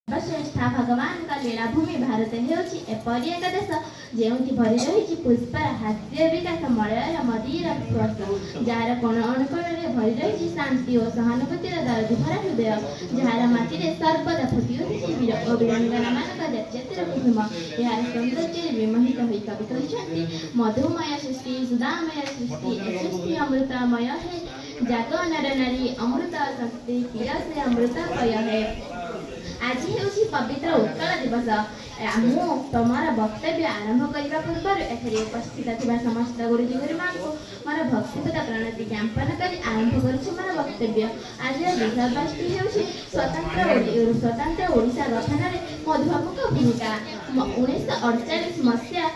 श्रेष्ठा भगवान का लीलाभूमि भारत हेउछि एपरि एक देश जेउथि भरि रहिछि पुष्पर हास्य विकास मलयर मदिर स्पर्श जार कोण अनुकोणरे भरि रहिछि शांति और सहानुभूतिर दरदि भरा हृदय जार माटिरे सर्वदा फुटि उठिछि वीर ओ वीरांगना मानक जातीय कुसुम यार सौंदर्य विमोहित होई कवि कहिछन्ति मधुमय सृष्टि सुधामय सृष्टि अमृतमय है जाग नर नारी अमृत शक्ति पिया से अमृत पय है। आज हेउछि पवित्र उत्कल दिवस मु तमर वक्तव्य आरंभ करने पूर्व एथरे उपस्थित थिबा समस्त गुरुजी गुरुमा को मोर भक्तिपूत प्रणति ज्ञापन कर आरंभ करूछि मोर वक्तव्य। आज विषयवस्तु हेउछि स्वतंत्र ओडिशा गठन रे मधुबाबूक भूमिका। 1948 मसीहा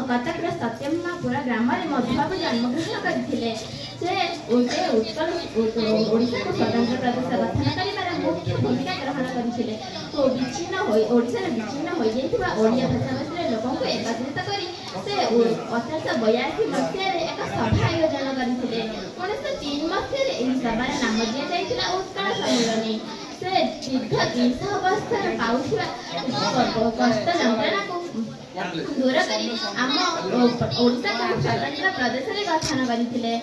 कटक सत्यमपुर ग्राम में मधुबाबू जन्मग्रहण करथिले। से उत्कल ओडिशा को स्वतंत्र प्रदेश गठन करिबार मुख्य भूमिका ग्रहण करथिले ओ विच्छिन्न होई ओडिशा रे विच्छिन्न होई जेतिबा ओडिया भाषाभाषी लोकों को एकत्रित करी से 1882 मसीहा रे एक सभा आयोजन करथिले। 1903 मसीहा रे एही सभार नाम दिया जायतिला उत्कल सम्मेलनी। से दीर्घ 300 वर्ष पाउथिबा कष्ट जंत्रणा को दूर करी आम ओडिशा को स्वतंत्र प्रदेश रे गठन करथिले।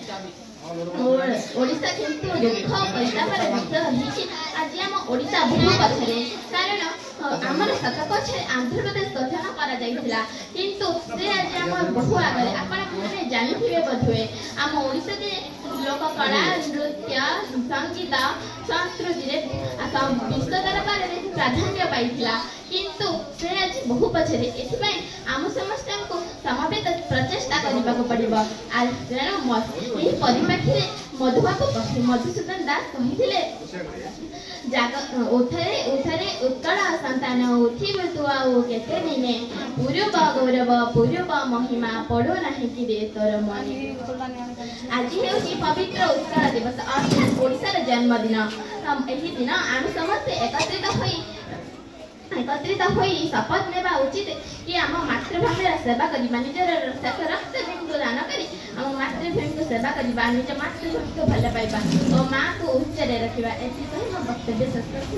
ओडिशा किंतु दुख परितापर विषय होइछि आज आम ओडिशा भूमि पछरे कारण आमर सत पछरे आंध्र प्रदेश गठन करा जायतिला किंतु से आज आम बहु आगे आपण माने जानिथिबे बधुए आम ओडिशा रे लोक कला नृत्य संगीत संस्कृति रे विश्व दरबार रे प्राधान्य पाइथिला किंतु से आज बहु पछरे एथिबाई आम समस्त को समवेत प्रचेष्टा करबा को पड़िबो। आज तेणु एही परिप्रेक्षी मधुबाबू मधुसूदन दास कहिथिले उठरे उत्कल संतान उठी तुआ केते दिने पूर्व गौरव पूर्व महिमा पड़ो नाही कि रे तोर मने। आज हेउछि पवित्र उत्कल दिवस अर्थात ओडिशार जन्मदिन। एही दिन आम समस्त एकत्रित होई शपथ नेबा उचित कि आम मातृभूमि सेवा करबा निजर रक्त बिंदु दान करी आम मातृभूमि को सेवा करबा निज मातृभूमि को भल पाइबा और मां को उच्चरे रखिबा एति कहि हम वक्तव्य शेष करछि।